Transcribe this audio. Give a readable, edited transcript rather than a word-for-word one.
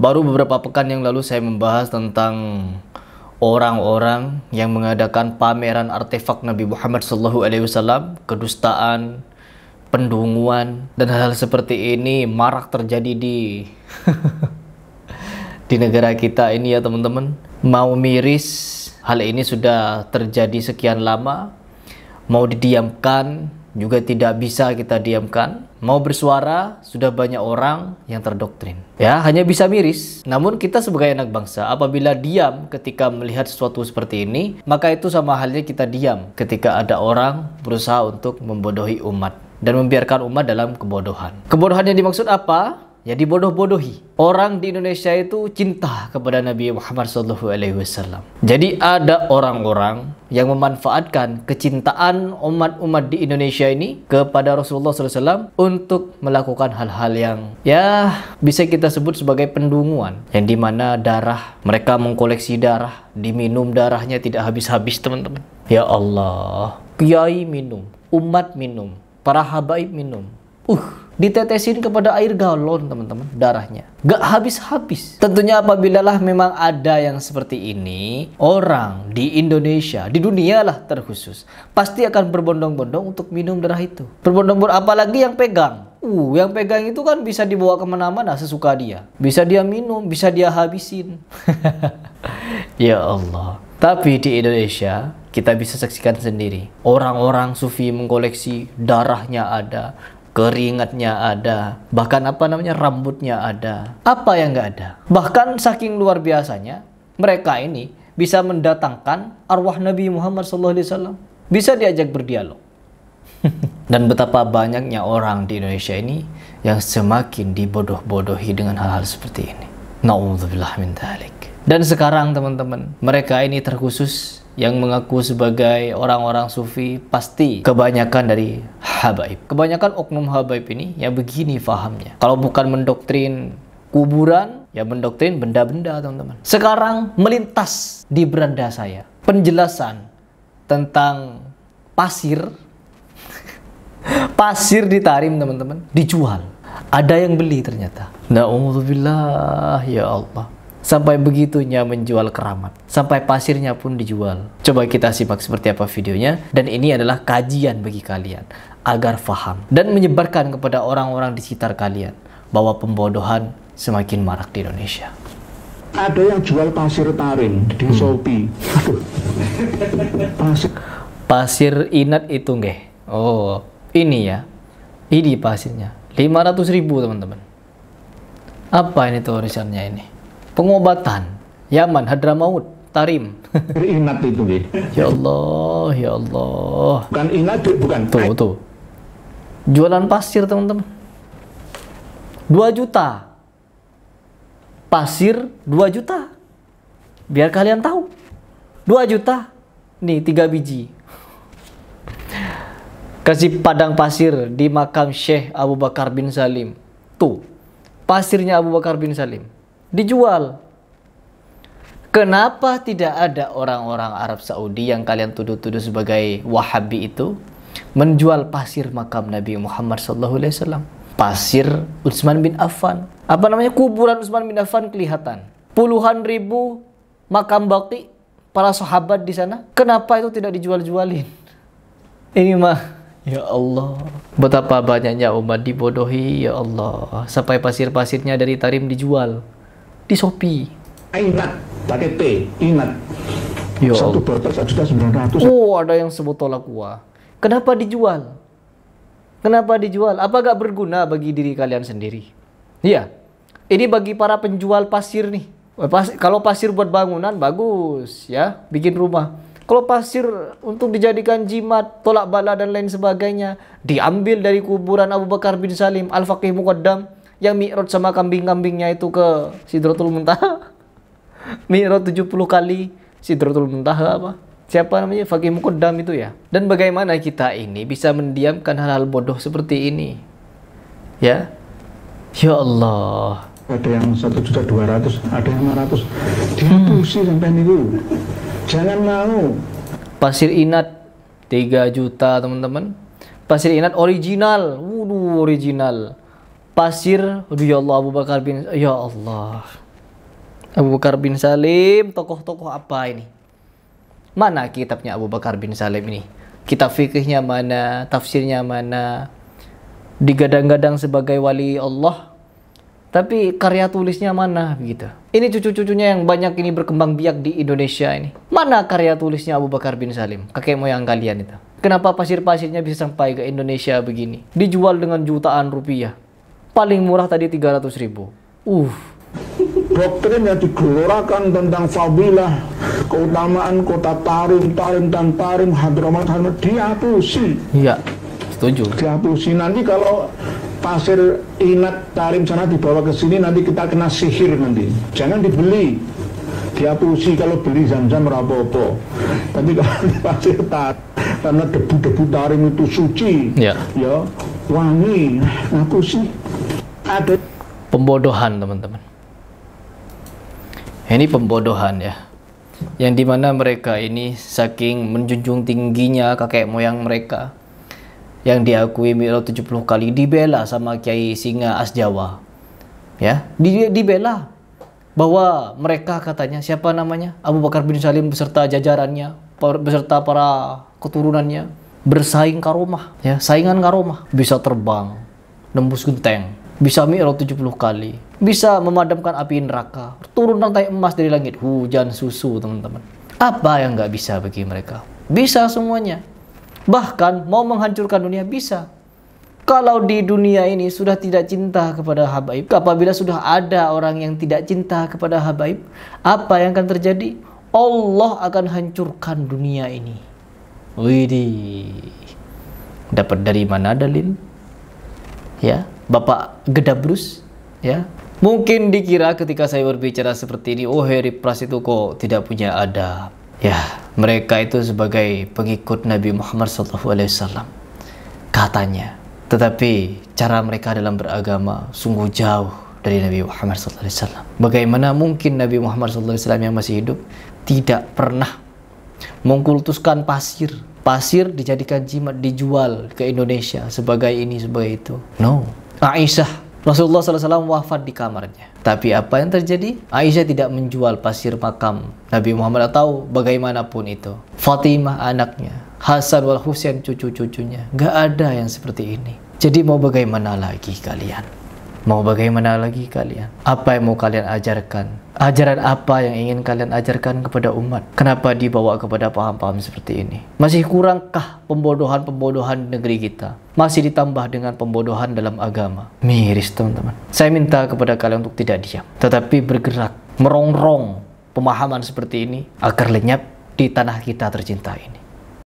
Baru beberapa pekan yang lalu saya membahas tentang orang-orang yang mengadakan pameran artefak Nabi Muhammad SAW, kedustaan, pendunguan, dan hal-hal seperti ini marak terjadi di di negara kita ini ya teman-teman. Mau miris, hal ini sudah terjadi sekian lama. Mau didiamkan juga tidak bisa kita diamkan. Mau bersuara, sudah banyak orang yang terdoktrin. Ya, hanya bisa miris. Namun kita sebagai anak bangsa, apabila diam ketika melihat sesuatu seperti ini, maka itu sama halnya kita diam ketika ada orang berusaha untuk membodohi umat dan membiarkan umat dalam kebodohan. Kebodohan yang dimaksud apa? Ya, dibodoh-bodohi. Orang di Indonesia itu cinta kepada Nabi Muhammad SAW. Jadi ada orang-orang yang memanfaatkan kecintaan umat-umat di Indonesia ini kepada Rasulullah SAW untuk melakukan hal-hal yang ya bisa kita sebut sebagai pendunguan, yang dimana darah, mereka mengkoleksi darah, diminum darahnya tidak habis-habis teman-teman. Ya Allah, kiai minum, umat minum, para habaib minum. Ditetesin kepada air galon teman-teman, darahnya gak habis-habis. Tentunya apabila lah memang ada yang seperti ini, orang di Indonesia, di dunia lah terkhusus, pasti akan berbondong-bondong untuk minum darah itu. Berbondong-bondong, apalagi yang pegang. Yang pegang itu kan bisa dibawa kemana-mana sesuka dia. Bisa dia minum, bisa dia habisin. Ya Allah. Tapi di Indonesia kita bisa saksikan sendiri, orang-orang sufi mengkoleksi darahnya ada, keringatnya ada, bahkan rambutnya ada. Apa yang nggak ada? Bahkan saking luar biasanya, mereka ini bisa mendatangkan arwah Nabi Muhammad SAW, bisa diajak berdialog. Dan betapa banyaknya orang di Indonesia ini yang semakin dibodoh-bodohi dengan hal-hal seperti ini. Na'udzubillah min dzalik. Dan sekarang teman-teman, mereka ini terkhusus yang mengaku sebagai orang-orang sufi pasti kebanyakan dari habaib. Kebanyakan oknum habaib ini yang begini fahamnya. Kalau bukan mendoktrin kuburan, ya mendoktrin benda-benda teman-teman. Sekarang melintas di beranda saya penjelasan tentang pasir. Pasir di Tarim teman-teman dijual. Ada yang beli ternyata. Na'udzubillah, ya Allah. Sampai begitunya menjual keramat. Sampai pasirnya pun dijual. Coba kita simak seperti apa videonya. Dan ini adalah kajian bagi kalian, agar faham dan menyebarkan kepada orang-orang di sekitar kalian bahwa pembodohan semakin marak di Indonesia. Ada yang jual pasir Tarim di Shopee. Pasir inat itu nggih. Oh, ini ya. Ini pasirnya. 500.000 teman-teman. Apa ini tulisannya ini? Pengobatan Yaman, Hadramaut, Tarim. Inat itu nggih. Ya Allah, ya Allah. Bukan inat, bukan. Tuh. Jualan pasir teman-teman. 2 juta. Pasir 2 juta. Biar kalian tahu. 2 juta. Nih 3 biji. Kasih padang pasir di makam Syekh Abu Bakar bin Salim. Tuh. Pasirnya Abu Bakar bin Salim dijual. Kenapa tidak ada orang-orang Arab Saudi yang kalian tuduh-tuduh sebagai Wahabi itu menjual pasir makam Nabi Muhammad SAW? Pasir Utsman bin Affan. Kuburan Utsman bin Affan kelihatan. Puluhan ribu makam baqi para sahabat di sana. Kenapa itu tidak dijual-jualin? Ini mah, ya Allah, betapa banyaknya umat dibodohi, ya Allah. Sampai pasir-pasirnya dari Tarim dijual di Shopee. Inat, pakai T, inat. Ya Satu botol 1.900.000. Oh, ada yang sebotol aqua. Kenapa dijual? Kenapa dijual? Apa gak berguna bagi diri kalian sendiri? Iya. Ini bagi para penjual pasir nih. Kalau pasir buat bangunan bagus ya, bikin rumah. Kalau pasir untuk dijadikan jimat, tolak bala dan lain sebagainya, diambil dari kuburan Abu Bakar bin Salim, Al-Faqih Muqaddam, yang mi'raj sama kambing-kambingnya itu ke Sidratul Muntaha. Mi'raj 70 kali Sidratul Muntaha apa? Siapa namanya? Faqih Muqaddam itu ya. Dan bagaimana kita ini bisa mendiamkan hal-hal bodoh seperti ini? Ya. Ya Allah. Ada yang 1.200.000, ada yang 500. Dihapusi sampai niku. Jangan mau. Pasir inat 3 juta teman-teman. Pasir inat original. Original. Pasir, ya Allah, Abu Bakar bin, ya Allah. Abu Bakar bin Salim, tokoh-tokoh apa ini? Mana kitabnya Abu Bakar bin Salim ini? Kitab fikihnya mana? Tafsirnya mana? Digadang-gadang sebagai wali Allah, tapi karya tulisnya mana begitu? Ini cucu-cucunya yang banyak ini berkembang biak di Indonesia ini. Mana karya tulisnya Abu Bakar bin Salim, kakek moyang kalian itu? Kenapa pasir-pasirnya bisa sampai ke Indonesia begini? Dijual dengan jutaan rupiah. Paling murah tadi 300.000. Doktrin yang digelorakan tentang fadilah, keutamaan kota Tarim, dan Tarim, Hadramaut, dihapusi. Iya, setuju. Dihapusi. Nanti kalau pasir Inat Tarim sana dibawa ke sini, nanti kita kena sihir nanti. Jangan dibeli. Dihapusi. Kalau beli Zam-Zam rapopo. Tapi kalau pasir Tarim, karena debu-debu Tarim itu suci, ya wangi, hapusi. Ada pembodohan, teman-teman. Ini pembodohan ya, yang dimana mereka ini saking menjunjung tingginya kakek moyang mereka yang diakui Mi'raj 70 kali, dibela sama Kiai Singa As Jawa ya, dibela bahwa mereka katanya, siapa namanya, Abu Bakar bin Salim beserta jajarannya, beserta para keturunannya bersaing karomah ya, saingan karomah, bisa terbang nembus genteng, bisa Mi'raj 70 kali, bisa memadamkan api neraka, turun rantai emas dari langit, hujan susu, teman-teman. Apa yang nggak bisa bagi mereka? Bisa semuanya. Bahkan mau menghancurkan dunia bisa. Kalau di dunia ini sudah tidak cinta kepada habaib, apabila sudah ada orang yang tidak cinta kepada habaib, apa yang akan terjadi? Allah akan hancurkan dunia ini. Widih. Dapat dari mana dalil? Ya, Bapak Gedabrus, ya. Mungkin dikira ketika saya berbicara seperti ini, oh Heri Pras itu kok tidak punya adab. Ya, mereka itu sebagai pengikut Nabi Muhammad SAW, katanya. Tetapi cara mereka dalam beragama sungguh jauh dari Nabi Muhammad SAW. Bagaimana mungkin Nabi Muhammad SAW yang masih hidup tidak pernah mengkultuskan pasir? Pasir dijadikan jimat, dijual ke Indonesia sebagai ini, sebagai itu. No. Aisyah, Rasulullah SAW wafat di kamarnya. Tapi apa yang terjadi? Aisyah tidak menjual pasir makam Nabi Muhammad atau bagaimanapun itu. Fatimah anaknya, Hasan wal Husain cucu-cucunya. Gak ada yang seperti ini. Jadi mau bagaimana lagi kalian? Mau bagaimana lagi kalian? Apa yang mau kalian ajarkan? Ajaran apa yang ingin kalian ajarkan kepada umat? Kenapa dibawa kepada paham-paham seperti ini? Masih kurangkah pembodohan-pembodohan negeri kita? Masih ditambah dengan pembodohan dalam agama. Miris, teman-teman. Saya minta kepada kalian untuk tidak diam, tetapi bergerak, merongrong pemahaman seperti ini agar lenyap di tanah kita tercinta ini.